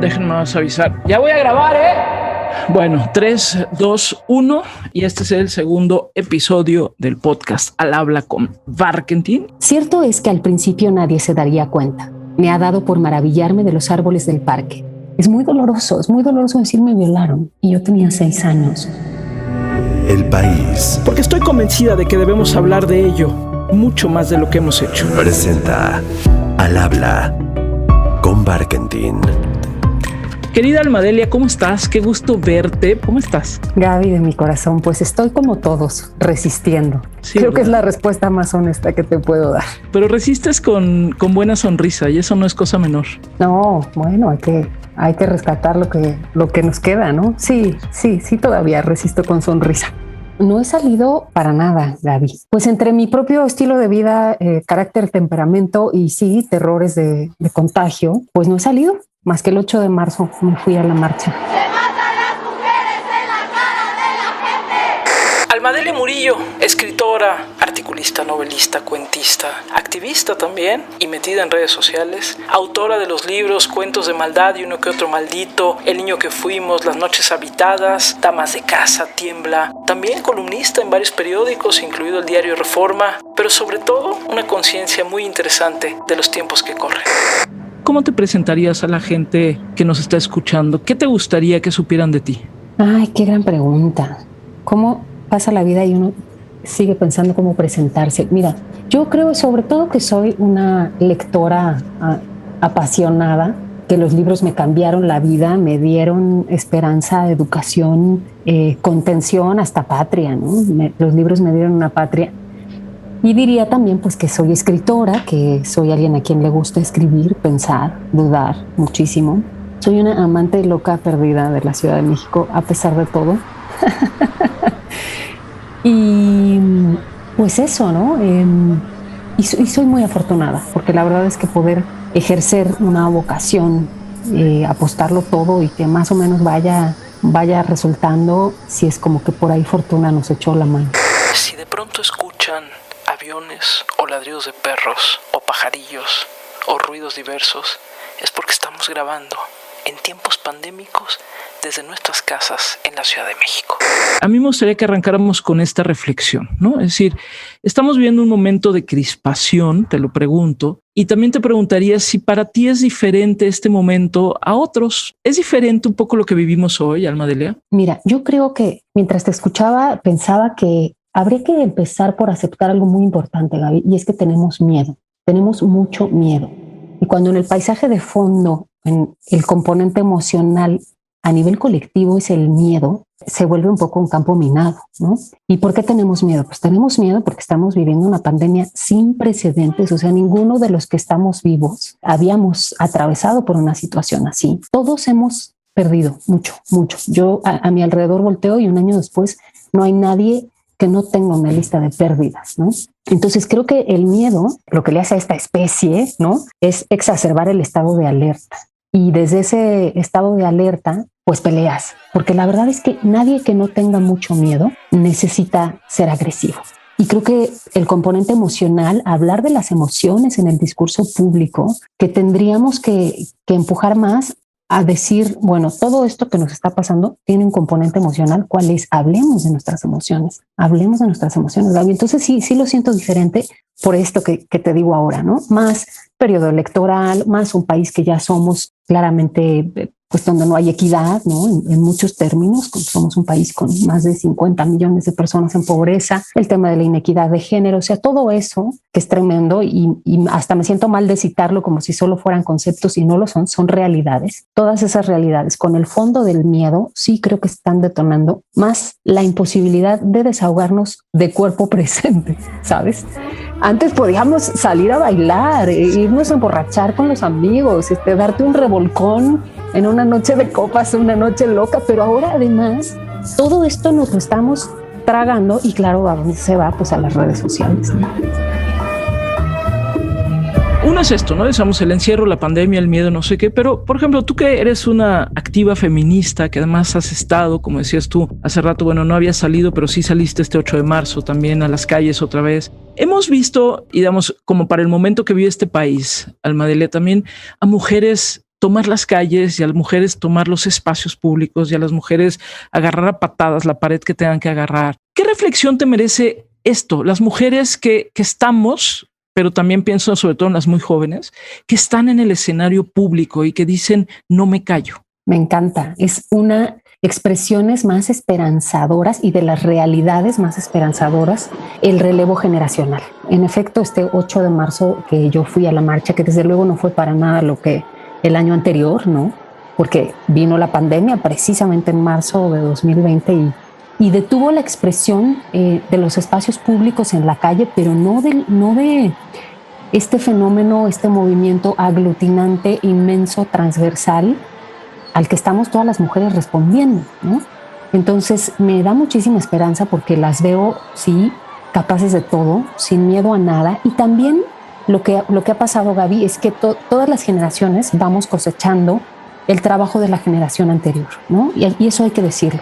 Déjenme más avisar. Ya voy a grabar, Bueno, 3, 2, 1 y este es el segundo episodio del podcast Al Habla con Barkentin. Cierto es que al principio nadie se daría cuenta. Me ha dado por maravillarme de los árboles del parque. Es muy doloroso decir me violaron y yo tenía 6 años. El país. Porque estoy convencida de que debemos hablar de ello mucho más de lo que hemos hecho. Presenta Al Habla con Barkentin. Querida Almadelia, ¿cómo estás? Qué gusto verte. ¿Cómo estás? Gaby de mi corazón, pues estoy como todos, resistiendo. Sí, creo ¿verdad? que es la respuesta más honesta que te puedo dar. Pero resistes con buena sonrisa y eso no es cosa menor. No, bueno, hay que rescatar lo que nos queda, ¿no? Sí, todavía resisto con sonrisa. No he salido para nada, Gaby. Pues entre mi propio estilo de vida, carácter, temperamento y sí, terrores de contagio, pues no he salido. Más que el 8 de marzo me fui a la marcha. Almadelia Murillo, escritora, articulista, novelista, cuentista, activista también y metida en redes sociales, autora de los libros Cuentos de Maldad y Uno que Otro Maldito, El Niño que Fuimos, Las Noches Habitadas, Damas de Casa, Tiembla, también columnista en varios periódicos, incluido el diario Reforma, pero sobre todo una conciencia muy interesante de los tiempos que corren. ¿Cómo te presentarías a la gente que nos está escuchando? ¿Qué te gustaría que supieran de ti? Ay, qué gran pregunta. ¿Cómo pasa la vida y uno sigue pensando cómo presentarse? Mira, yo creo sobre todo que soy una lectora apasionada, que los libros me cambiaron la vida, me dieron esperanza, educación, contención, hasta patria, ¿no? Los libros me dieron una patria. Y diría también pues que soy escritora, que soy alguien a quien le gusta escribir, pensar, dudar muchísimo. Soy una amante loca perdida de la Ciudad de México, a pesar de todo. Y pues eso, ¿no? Y soy muy afortunada, porque la verdad es que poder ejercer una vocación, apostarlo todo y que más o menos vaya resultando, si es como que por ahí fortuna nos echó la mano. Si de pronto escuchan aviones o ladridos de perros o pajarillos o ruidos diversos, es porque estamos grabando en tiempos pandémicos desde nuestras casas en la Ciudad de México. A mí me gustaría que arrancáramos con esta reflexión, ¿no? Es decir, estamos viviendo un momento de crispación, te lo pregunto, y también te preguntaría si para ti es diferente este momento a otros. ¿Es diferente un poco lo que vivimos hoy, Almadelia? Mira, yo creo que mientras te escuchaba pensaba que habría que empezar por aceptar algo muy importante, Gaby, y es que tenemos miedo, tenemos mucho miedo. Y cuando en el paisaje de fondo, en el componente emocional a nivel colectivo es el miedo, se vuelve un poco un campo minado, ¿no? ¿Y por qué tenemos miedo? Pues tenemos miedo porque estamos viviendo una pandemia sin precedentes, o sea, ninguno de los que estamos vivos habíamos atravesado por una situación así. Todos hemos perdido mucho. Yo a mi alrededor volteo y un año después no hay nadie que no tenga una lista de pérdidas, ¿no? Entonces creo que el miedo, lo que le hace a esta especie, ¿no? Es exacerbar el estado de alerta. Y desde ese estado de alerta, pues peleas. Porque la verdad es que nadie que no tenga mucho miedo necesita ser agresivo. Y creo que el componente emocional, hablar de las emociones en el discurso público, que tendríamos que empujar más a decir, bueno, todo esto que nos está pasando tiene un componente emocional. ¿Cuál es? Hablemos de nuestras emociones, Gaby. Entonces sí lo siento diferente por esto que te digo ahora, ¿no? Más periodo electoral, más un país que ya somos claramente, pues donde no hay equidad, ¿no? En muchos términos, somos un país con más de 50 millones de personas en pobreza, el tema de la inequidad de género, o sea, todo eso que es tremendo y hasta me siento mal de citarlo como si solo fueran conceptos y no lo son realidades. Todas esas realidades con el fondo del miedo sí creo que están detonando más la imposibilidad de desahogarnos de cuerpo presente, ¿sabes? Antes podíamos salir a bailar, irnos a emborrachar con los amigos, darte un revolcón en una noche de copas, una noche loca, pero ahora además todo esto nos lo estamos tragando y claro, ¿a dónde se va? Pues a las redes sociales, ¿no? Uno es esto, ¿no? Decíamos el encierro, la pandemia, el miedo, no sé qué, pero por ejemplo, tú que eres una activa feminista, que además has estado, como decías tú hace rato, bueno, no habías salido, pero sí saliste este 8 de marzo también a las calles otra vez. Hemos visto, y digamos, como para el momento que vive este país, Almadelia, también a mujeres tomar las calles y a las mujeres tomar los espacios públicos y a las mujeres agarrar a patadas la pared que tengan que agarrar. ¿Qué reflexión te merece esto? Las mujeres que estamos, pero también pienso sobre todo en las muy jóvenes, que están en el escenario público y que dicen, no me callo. Me encanta. Es una expresiones más esperanzadoras y de las realidades más esperanzadoras, el relevo generacional. En efecto, este 8 de marzo que yo fui a la marcha, que desde luego no fue para nada lo que el año anterior, ¿no? Porque vino la pandemia precisamente en marzo de 2020 y detuvo la expresión de los espacios públicos en la calle, pero no de este fenómeno, este movimiento aglutinante, inmenso, transversal, al que estamos todas las mujeres respondiendo, ¿no? Entonces me da muchísima esperanza porque las veo, sí, capaces de todo, sin miedo a nada. Y también lo que ha pasado, Gaby, es que todas las generaciones vamos cosechando el trabajo de la generación anterior, ¿no? Y eso hay que decirlo.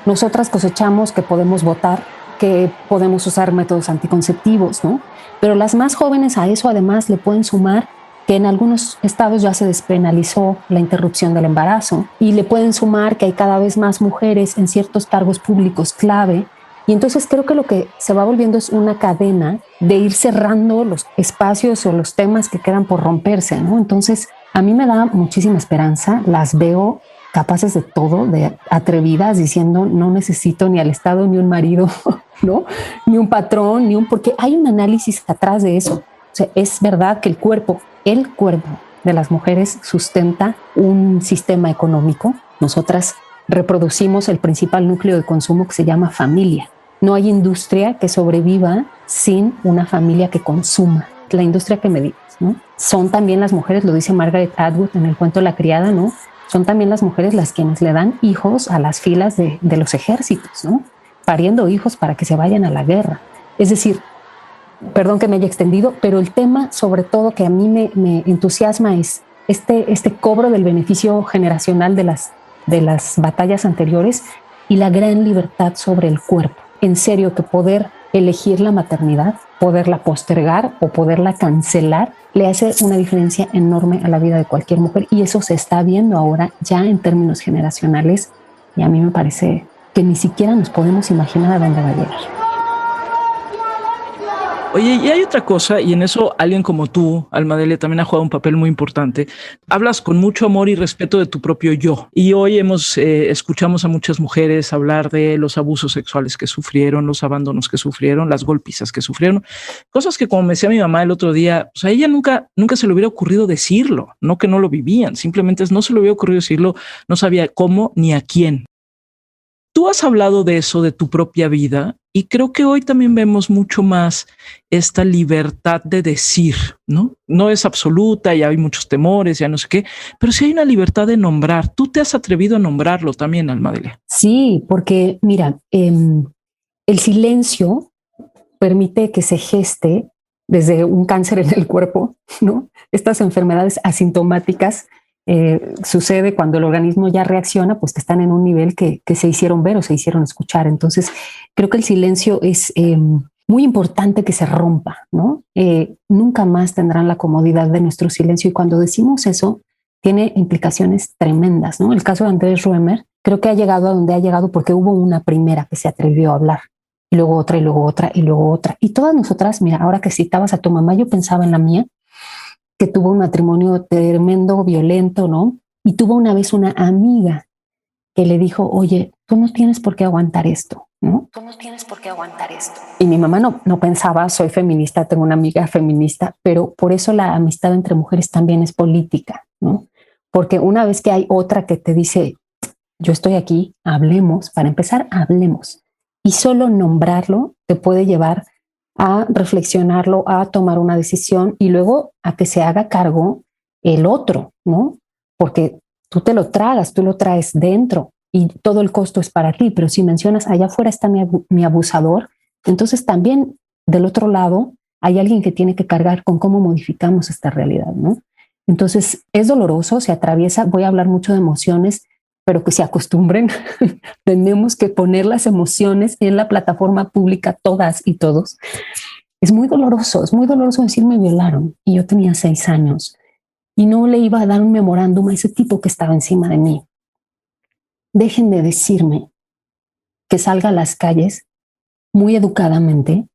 Nosotras cosechamos que podemos votar, que podemos usar métodos anticonceptivos, ¿no? Pero las más jóvenes a eso además le pueden sumar que en algunos estados ya se despenalizó la interrupción del embarazo y le pueden sumar que hay cada vez más mujeres en ciertos cargos públicos clave. Y entonces creo que lo que se va volviendo es una cadena de ir cerrando los espacios o los temas que quedan por romperse, ¿no? Entonces a mí me da muchísima esperanza, las veo capaces de todo, de atrevidas, diciendo no necesito ni al Estado ni un marido, ¿no? Ni un patrón, porque hay un análisis atrás de eso. O sea, es verdad que el cuerpo de las mujeres sustenta un sistema económico. Nosotras reproducimos el principal núcleo de consumo que se llama familia. No hay industria que sobreviva sin una familia que consuma. La industria que medimos, ¿no? Son también las mujeres, lo dice Margaret Atwood en el cuento La criada, ¿no? Son también las mujeres las quienes le dan hijos a las filas de los ejércitos, ¿no? Pariendo hijos para que se vayan a la guerra. Es decir, perdón que me haya extendido, pero el tema sobre todo que a mí me entusiasma es este cobro del beneficio generacional de las batallas anteriores y la gran libertad sobre el cuerpo. En serio, que poder elegir la maternidad, poderla postergar o poderla cancelar, le hace una diferencia enorme a la vida de cualquier mujer y eso se está viendo ahora ya en términos generacionales y a mí me parece que ni siquiera nos podemos imaginar a dónde va a llegar. Oye, y hay otra cosa, y en eso alguien como tú, Alma Delia, también ha jugado un papel muy importante. Hablas con mucho amor y respeto de tu propio yo. Y hoy escuchamos a muchas mujeres hablar de los abusos sexuales que sufrieron, los abandonos que sufrieron, las golpizas que sufrieron. Cosas que, como me decía mi mamá el otro día, pues a ella nunca se le hubiera ocurrido decirlo. No que no lo vivían, simplemente no se le hubiera ocurrido decirlo, no sabía cómo ni a quién. Tú has hablado de eso, de tu propia vida, y creo que hoy también vemos mucho más esta libertad de decir, ¿no? No es absoluta, ya hay muchos temores, ya no sé qué, pero sí hay una libertad de nombrar. Tú te has atrevido a nombrarlo también, Alma Delia. Sí, porque mira, el silencio permite que se geste desde un cáncer en el cuerpo, ¿no? Estas enfermedades asintomáticas sucede cuando el organismo ya reacciona, pues que están en un nivel que se hicieron ver o se hicieron escuchar. Entonces, creo que el silencio es muy importante que se rompa, ¿no? Nunca más tendrán la comodidad de nuestro silencio y cuando decimos eso, tiene implicaciones tremendas, ¿no? El caso de Andrés Ruemer, creo que ha llegado a donde ha llegado porque hubo una primera que se atrevió a hablar y luego otra y luego otra y luego otra. Y todas nosotras, mira, ahora que citabas a tu mamá, yo pensaba en la mía, que tuvo un matrimonio tremendo, violento, ¿no? Y tuvo una vez una amiga que le dijo, oye, tú no tienes por qué aguantar esto, ¿no? Tú no tienes por qué aguantar esto. Y mi mamá no pensaba, soy feminista, tengo una amiga feminista, pero por eso la amistad entre mujeres también es política, ¿no? Porque una vez que hay otra que te dice, yo estoy aquí, hablemos, para empezar, hablemos. Y solo nombrarlo te puede llevar a reflexionarlo, a tomar una decisión y luego a que se haga cargo el otro, ¿no? Porque tú te lo tragas, tú lo traes dentro y todo el costo es para ti, pero si mencionas allá afuera está mi abusador, entonces también del otro lado hay alguien que tiene que cargar con cómo modificamos esta realidad, ¿no? Entonces es doloroso, se atraviesa, voy a hablar mucho de emociones, pero que se acostumbren. Tenemos que poner las emociones en la plataforma pública, todas y todos. Es muy doloroso decir me violaron y yo tenía 6 años y no le iba a dar un memorándum a ese tipo que estaba encima de mí. Dejen de decirme que salga a las calles muy educadamente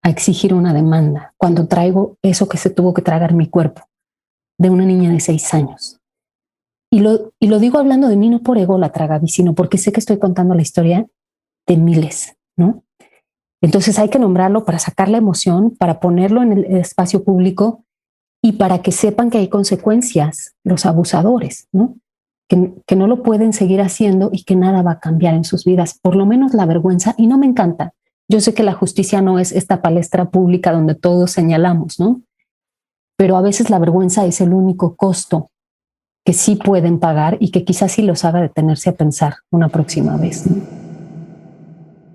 a exigir una demanda cuando traigo eso que se tuvo que tragar mi cuerpo de una niña de 6 años. Y lo digo hablando de mí no por ególatra, sino porque sé que estoy contando la historia de miles, ¿no? Entonces hay que nombrarlo para sacar la emoción, para ponerlo en el espacio público y para que sepan que hay consecuencias, los abusadores, ¿no? Que no lo pueden seguir haciendo y que nada va a cambiar en sus vidas, por lo menos la vergüenza. Y no me encanta. Yo sé que la justicia no es esta palestra pública donde todos señalamos, ¿no? Pero a veces la vergüenza es el único costo que sí pueden pagar y que quizás sí los haga detenerse a pensar una próxima vez, ¿no?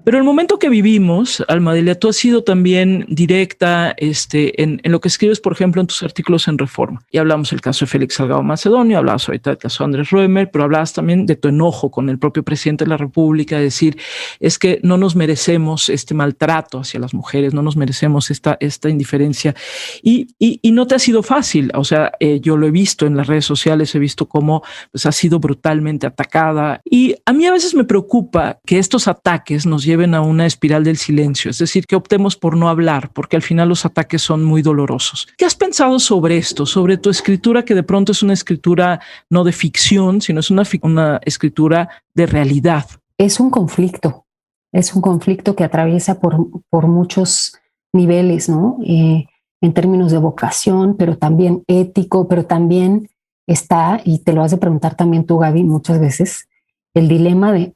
Pero el momento que vivimos, Almadelia, tú has sido también directa en lo que escribes, por ejemplo, en tus artículos en Reforma. Y hablamos del caso de Félix Salgado Macedonio, hablabas ahorita del caso de Andrés Roemer, pero hablabas también de tu enojo con el propio presidente de la República, de decir, es que no nos merecemos este maltrato hacia las mujeres, no nos merecemos esta indiferencia. Y no te ha sido fácil. O sea, yo lo he visto en las redes sociales, he visto cómo pues, has sido brutalmente atacada. Y a mí a veces me preocupa que estos ataques nos lleven a una espiral del silencio, es decir, que optemos por no hablar, porque al final los ataques son muy dolorosos. ¿Qué has pensado sobre esto, sobre tu escritura, que de pronto es una escritura no de ficción, sino es una escritura de realidad? Es un conflicto que atraviesa por muchos niveles, ¿no? En términos de vocación, pero también ético, pero también está, y te lo has de preguntar también tú, Gaby, muchas veces, el dilema de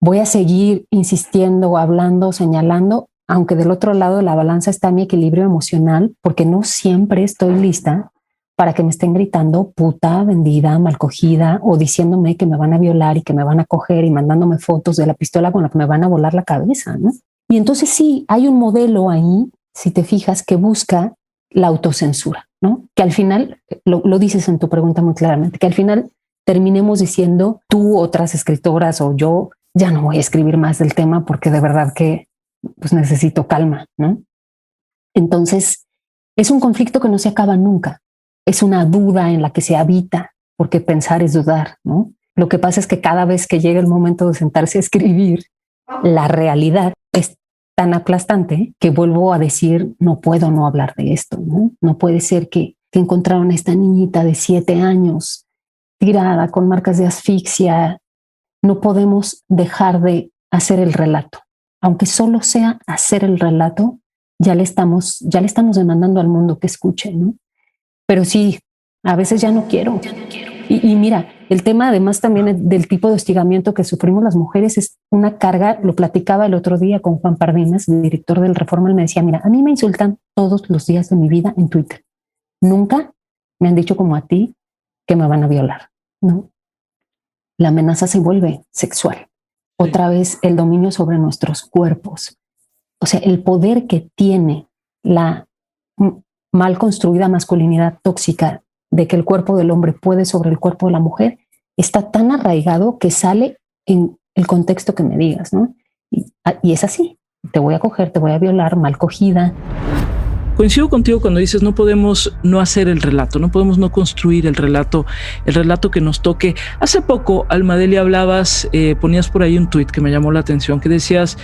voy a seguir insistiendo, hablando, señalando, aunque del otro lado de la balanza está mi equilibrio emocional, porque no siempre estoy lista para que me estén gritando puta, vendida, malcogida, o diciéndome que me van a violar y que me van a coger y mandándome fotos de la pistola con la que me van a volar la cabeza, ¿no? Y entonces sí, hay un modelo ahí, si te fijas, que busca la autocensura, ¿no? Que al final, lo dices en tu pregunta muy claramente, que al final terminemos diciendo tú, otras escritoras o yo, ya no voy a escribir más del tema porque de verdad que pues necesito calma, ¿no? Entonces, es un conflicto que no se acaba nunca. Es una duda en la que se habita, porque pensar es dudar, ¿no? Lo que pasa es que cada vez que llega el momento de sentarse a escribir, la realidad es tan aplastante que vuelvo a decir, no puedo no hablar de esto, ¿no? No puede ser que encontraron a esta niñita de 7 años tirada con marcas de asfixia. No podemos dejar de hacer el relato. Aunque solo sea hacer el relato, ya le estamos demandando al mundo que escuche, ¿no? Pero sí, a veces ya no quiero. Y mira, el tema además también del tipo de hostigamiento que sufrimos las mujeres es una carga. Lo platicaba el otro día con Juan Pardinas, el director del Reforma. Él me decía, mira, a mí me insultan todos los días de mi vida en Twitter. Nunca me han dicho como a ti que me van a violar, ¿no? La amenaza se vuelve sexual. Otra vez el dominio sobre nuestros cuerpos. O sea, el poder que tiene la mal construida masculinidad tóxica de que el cuerpo del hombre puede sobre el cuerpo de la mujer está tan arraigado que sale en el contexto que me digas, ¿no? Y es así. Te voy a coger, te voy a violar, mal cogida. Coincido contigo cuando dices no podemos no hacer el relato, no podemos no construir el relato que nos toque. Hace poco, Almadelia, hablabas, ponías por ahí un tuit que me llamó la atención, que decías,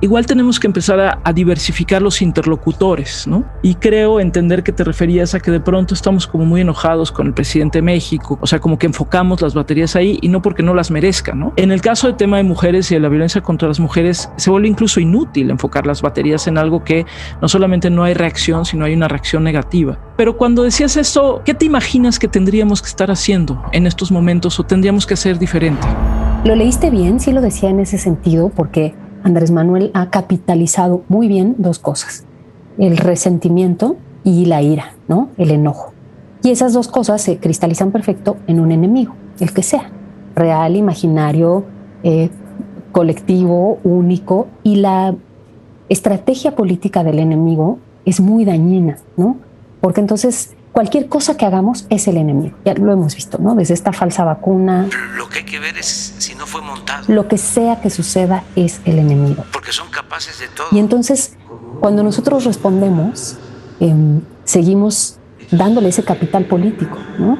igual tenemos que empezar a diversificar los interlocutores, ¿no? Y creo entender que te referías a que de pronto estamos como muy enojados con el presidente de México, o sea, como que enfocamos las baterías ahí y no porque no las merezca, ¿no? En el caso del tema de mujeres y de la violencia contra las mujeres, se vuelve incluso inútil enfocar las baterías en algo que no solamente no hay reacción, sino hay una reacción negativa. Pero cuando decías eso, ¿qué te imaginas que tendríamos que estar haciendo en estos momentos o tendríamos que hacer diferente? Lo leíste bien, sí lo decía en ese sentido, porque Andrés Manuel ha capitalizado muy bien dos cosas: el resentimiento y la ira, ¿no? El enojo. Y esas dos cosas se cristalizan perfecto en un enemigo, el que sea, real, imaginario, colectivo, único. Y la estrategia política del enemigo es muy dañina, ¿no? Porque entonces cualquier cosa que hagamos es el enemigo. Ya lo hemos visto, ¿no? Desde esta falsa vacuna. Lo que hay que ver es si no fue montado. Lo que sea que suceda es el enemigo. Porque son capaces de todo. Y entonces, cuando nosotros respondemos, seguimos dándole ese capital político, ¿no?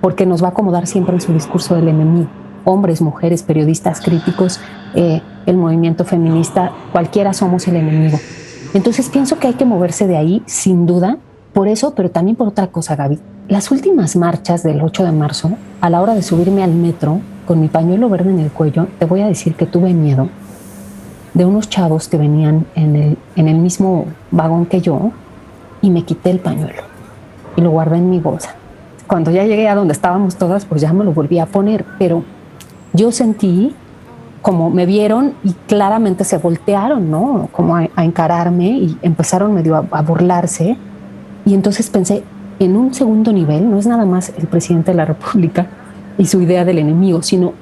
Porque nos va a acomodar siempre en su discurso del enemigo. Hombres, mujeres, periodistas, críticos, el movimiento feminista, cualquiera somos el enemigo. Entonces pienso que hay que moverse de ahí, sin duda, por eso, pero también por otra cosa, Gaby. Las últimas marchas del 8 de marzo, a la hora de subirme al metro con mi pañuelo verde en el cuello, te voy a decir que tuve miedo de unos chavos que venían en el mismo vagón que yo, y me quité el pañuelo y lo guardé en mi bolsa. Cuando ya llegué a donde estábamos todas, pues ya me lo volví a poner, pero yo sentí como me vieron y claramente se voltearon, ¿no? Como a encararme y empezaron medio a burlarse. Y entonces pensé, en un segundo nivel, no es nada más el presidente de la República y su idea del enemigo, sino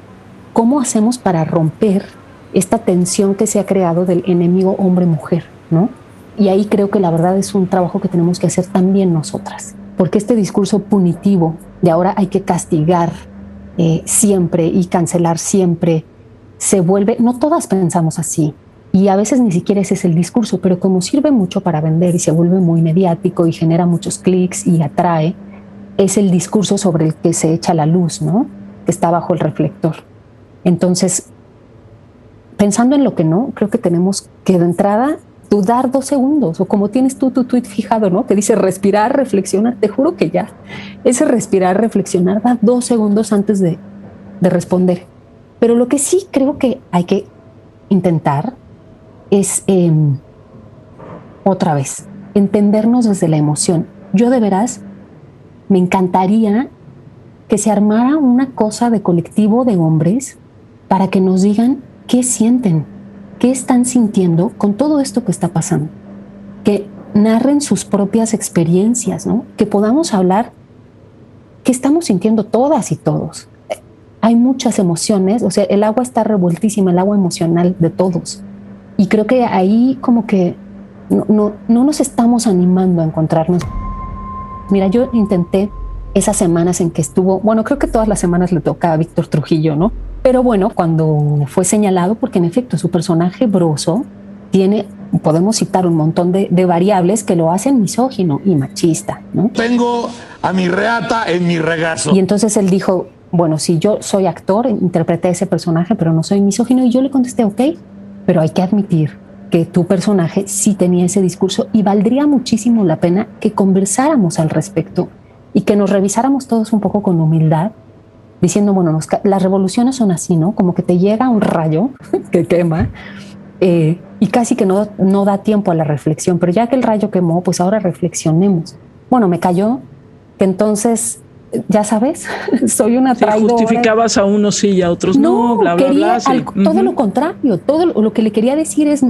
cómo hacemos para romper esta tensión que se ha creado del enemigo hombre-mujer, ¿no? Y ahí creo que la verdad es un trabajo que tenemos que hacer también nosotras, porque este discurso punitivo de ahora hay que castigar siempre y cancelar siempre, se vuelve, no todas pensamos así, y a veces ni siquiera ese es el discurso, pero como sirve mucho para vender y se vuelve muy mediático y genera muchos clics y atrae, es el discurso sobre el que se echa la luz, ¿no? Que está bajo el reflector. Entonces, pensando en lo que no, creo que tenemos que de entrada dudar 2 segundos, o como tienes tú tu tweet fijado, ¿no? Que dice respirar, reflexionar. Te juro que ya ese respirar, reflexionar da 2 segundos antes de responder. Pero lo que sí creo que hay que intentar es otra vez entendernos desde la emoción. Yo de veras me encantaría que se armara una cosa de colectivo de hombres para que nos digan qué sienten, qué están sintiendo con todo esto que está pasando, que narren sus propias experiencias, ¿no? Que podamos hablar qué estamos sintiendo todas y todos. Hay muchas emociones, o sea, el agua está revueltísima, el agua emocional de todos. Y creo que ahí como que no nos estamos animando a encontrarnos. Mira, yo intenté esas semanas en que estuvo, bueno, creo que todas las semanas le toca a Víctor Trujillo, ¿no? Pero bueno, cuando fue señalado, porque en efecto su personaje Broso tiene, podemos citar un montón de variables que lo hacen misógino y machista, ¿no? Tengo a mi reata en mi regazo. Y entonces él dijo, bueno, si yo soy actor, interpreté ese personaje, pero no soy misógino. Y yo le contesté, ok, pero hay que admitir que tu personaje sí tenía ese discurso y valdría muchísimo la pena que conversáramos al respecto y que nos revisáramos todos un poco con humildad, diciendo, bueno, las revoluciones son así, ¿no? Como que te llega un rayo que quema y casi que no da tiempo a la reflexión, pero ya que el rayo quemó, pues ahora reflexionemos. Bueno, me cayó que entonces, ya sabes, soy una traidora. Justificabas a unos sí y a otros no, bla, bla, bla. Sí. Todo lo contrario, todo lo que le quería decir es,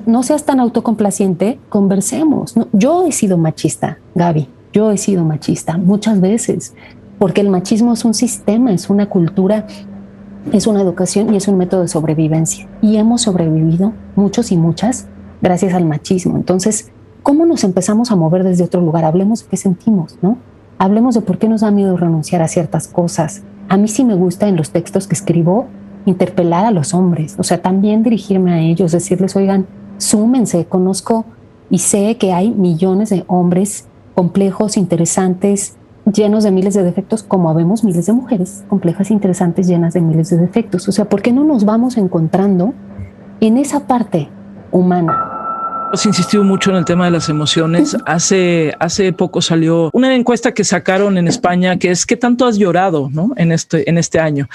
no seas tan autocomplaciente, conversemos. No, yo he sido machista, Gaby, yo he sido machista muchas veces, porque el machismo es un sistema, es una cultura, es una educación y es un método de sobrevivencia. Y hemos sobrevivido, muchos y muchas, gracias al machismo. Entonces, ¿cómo nos empezamos a mover desde otro lugar? Hablemos de qué sentimos, ¿no? Hablemos de por qué nos da miedo renunciar a ciertas cosas. A mí sí me gusta en los textos que escribo interpelar a los hombres, o sea, también dirigirme a ellos, decirles, oigan, súmense, conozco y sé que hay millones de hombres complejos, interesantes, llenos de miles de defectos, como habemos miles de mujeres complejas, interesantes, llenas de miles de defectos. O sea, ¿por qué no nos vamos encontrando en esa parte humana? Has insistido mucho en el tema de las emociones. Hace poco salió una encuesta que sacaron en España que es ¿qué tanto has llorado, ¿no? en este año?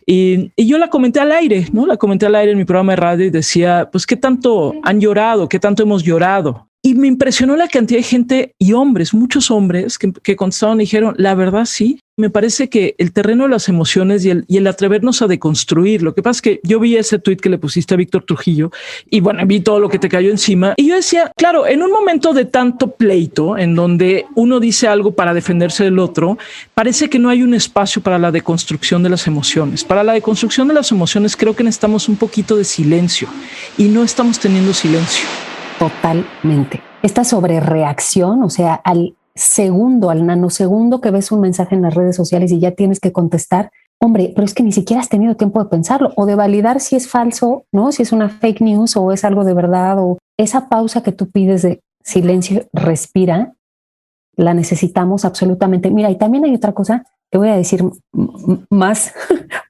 Y yo la comenté al aire, ¿no? La comenté al aire en mi programa de radio y decía, pues ¿qué tanto han llorado? ¿Qué tanto hemos llorado? Y me impresionó la cantidad de gente y hombres, muchos hombres que contestaron y dijeron, la verdad sí. Me parece que el terreno de las emociones y el atrevernos a deconstruir. Lo que pasa es que yo vi ese tuit que le pusiste a Víctor Trujillo y bueno, vi todo lo que te cayó encima. Y yo decía, claro, en un momento de tanto pleito, en donde uno dice algo para defenderse del otro, parece que no hay un espacio para la deconstrucción de las emociones. Para la deconstrucción de las emociones creo que necesitamos un poquito de silencio y no estamos teniendo silencio. Totalmente. Esta sobrereacción, o sea, al segundo, al nanosegundo que ves un mensaje en las redes sociales y ya tienes que contestar, hombre, pero es que ni siquiera has tenido tiempo de pensarlo o de validar si es falso, ¿no? Si es una fake news o es algo de verdad, o esa pausa que tú pides de silencio, respira, la necesitamos absolutamente. Mira, y también hay otra cosa que voy a decir más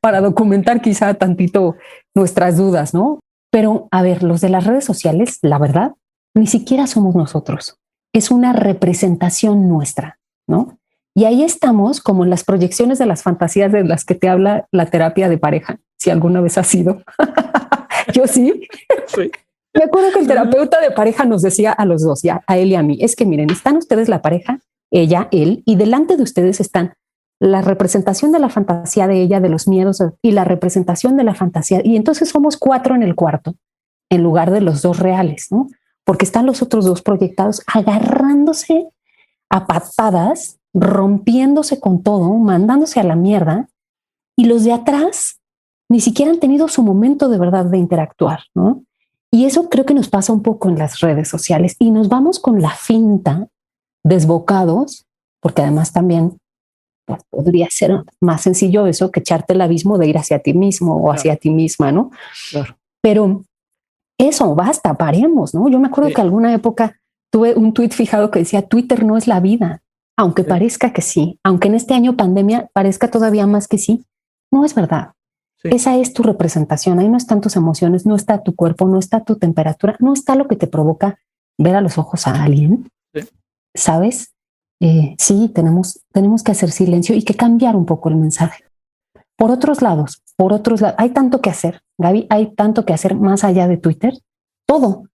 para documentar quizá tantito nuestras dudas, ¿no? Pero a ver, los de las redes sociales, la verdad, ni siquiera somos nosotros. Es una representación nuestra, ¿no? Y ahí estamos como en las proyecciones de las fantasías de las que te habla la terapia de pareja, si alguna vez ha sido. Yo sí. Sí. Me acuerdo que el terapeuta de pareja nos decía a los dos, ya a él y a mí, es que miren, están ustedes la pareja, ella, él, y delante de ustedes están la representación de la fantasía de ella, de los miedos y la representación de la fantasía. Y entonces somos 4 en el cuarto en lugar de los 2 reales, ¿no? Porque están los otros 2 proyectados agarrándose a patadas, rompiéndose con todo, mandándose a la mierda. Y los de atrás ni siquiera han tenido su momento de verdad de interactuar, ¿no? Y eso creo que nos pasa un poco en las redes sociales y nos vamos con la finta, desbocados, porque además también pues, podría ser más sencillo eso que echarte el abismo de ir hacia ti mismo o hacia ti misma, ¿no? Claro. Pero eso, basta, paremos, ¿no? Yo me acuerdo que alguna época tuve un tuit fijado que decía, Twitter no es la vida, aunque parezca que sí, aunque en este año pandemia parezca todavía más que sí, no es verdad. Sí. Esa es tu representación, ahí no están tus emociones, no está tu cuerpo, no está tu temperatura, no está lo que te provoca ver a los ojos a alguien, ¿sabes? Sí, tenemos que hacer silencio y que cambiar un poco el mensaje. Por otros lados, hay tanto que hacer, Gaby, hay tanto que hacer más allá de Twitter, todo.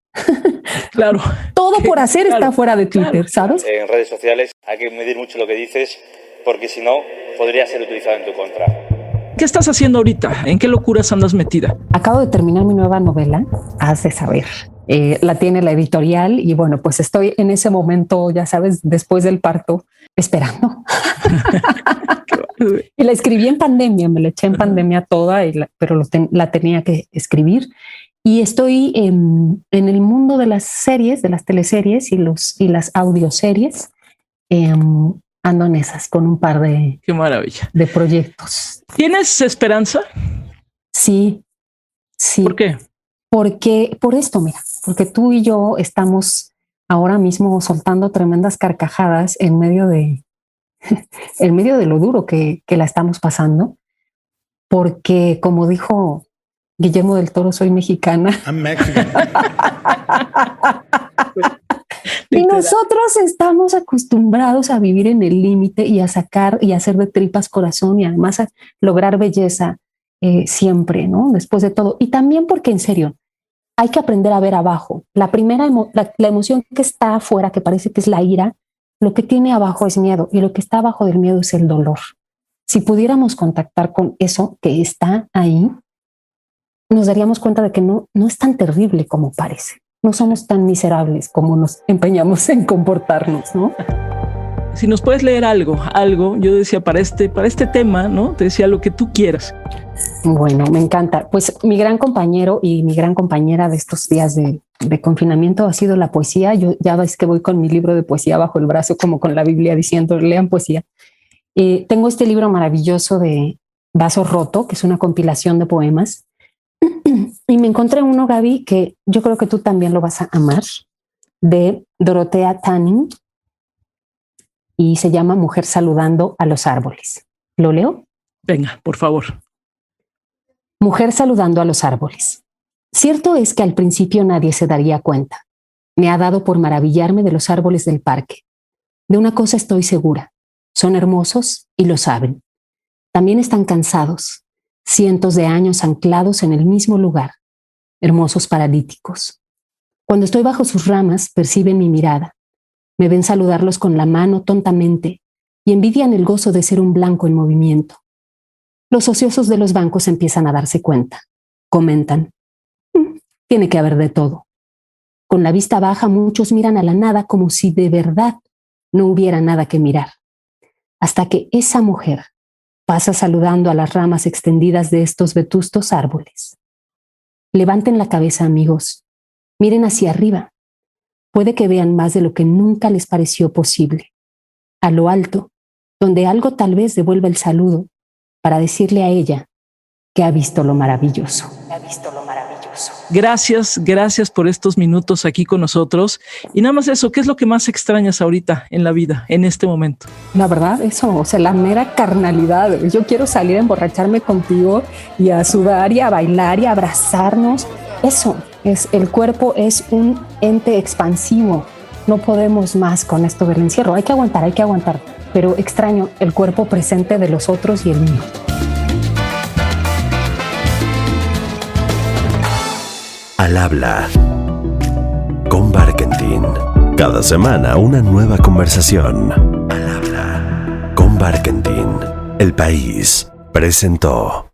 Claro. Todo por hacer está fuera de Twitter, ¿sabes? En redes sociales hay que medir mucho lo que dices, porque si no, podría ser utilizado en tu contra. ¿Qué estás haciendo ahorita? ¿En qué locuras andas metida? Acabo de terminar mi nueva novela, Has de saber. La tiene la editorial y bueno, pues estoy en ese momento, ya sabes, después del parto, esperando. Y la escribí en pandemia, me la eché en pandemia toda, pero la tenía que escribir. Y estoy en el mundo de las series, de las teleseries y las audioseries. Ando en esas con un par de... Qué maravilla. De proyectos. ¿Tienes esperanza? Sí. ¿Por qué? Porque por esto, mira, porque tú y yo estamos ahora mismo soltando tremendas carcajadas en medio de lo duro que la estamos pasando. Porque como dijo Guillermo del Toro, soy mexicana. I'm Mexican. Y nosotros estamos acostumbrados a vivir en el límite y a sacar y a hacer de tripas corazón y además a lograr belleza siempre, ¿no? Después de todo. Y también porque, en serio, hay que aprender a ver abajo. La primera la emoción que está afuera, que parece que es la ira, lo que tiene abajo es miedo y lo que está abajo del miedo es el dolor. Si pudiéramos contactar con eso que está ahí, nos daríamos cuenta de que no es tan terrible como parece. No somos tan miserables como nos empeñamos en comportarnos, ¿no? Si nos puedes leer algo, yo decía para este tema, ¿no? Te decía lo que tú quieras. Bueno, me encanta. Pues mi gran compañero y mi gran compañera de estos días de confinamiento ha sido la poesía. Yo ya ves que voy con mi libro de poesía bajo el brazo, como con la Biblia diciendo, lean poesía. Tengo este libro maravilloso de Vaso Roto, que es una compilación de poemas. Y me encontré uno, Gaby, que yo creo que tú también lo vas a amar, de Dorothea Tanning, y se llama Mujer saludando a los árboles. ¿Lo leo? Venga, por favor. Mujer saludando a los árboles. Cierto es que al principio nadie se daría cuenta. Me ha dado por maravillarme de los árboles del parque. De una cosa estoy segura. Son hermosos y lo saben. También están cansados. Cientos de años anclados en el mismo lugar, hermosos paralíticos. Cuando estoy bajo sus ramas, perciben mi mirada. Me ven saludarlos con la mano tontamente y envidian el gozo de ser un blanco en movimiento. Los ociosos de los bancos empiezan a darse cuenta. Comentan, tiene que haber de todo. Con la vista baja, muchos miran a la nada como si de verdad no hubiera nada que mirar. Hasta que esa mujer pasa saludando a las ramas extendidas de estos vetustos árboles. Levanten la cabeza, amigos. Miren hacia arriba. Puede que vean más de lo que nunca les pareció posible. A lo alto, donde algo tal vez devuelva el saludo para decirle a ella que ha visto lo maravilloso. Ha visto lo maravilloso. Gracias por estos minutos aquí con nosotros. Y nada más eso, ¿qué es lo que más extrañas ahorita en la vida, en este momento? La verdad, eso, o sea, la mera carnalidad. Yo quiero salir a emborracharme contigo y a sudar y a bailar y a abrazarnos. Eso, el cuerpo es un ente expansivo. No podemos más con esto del encierro. Hay que aguantar. Pero extraño el cuerpo presente de los otros y el mío. Al habla con Barkentin. Cada semana una nueva conversación. Al habla con Barkentin. El País presentó.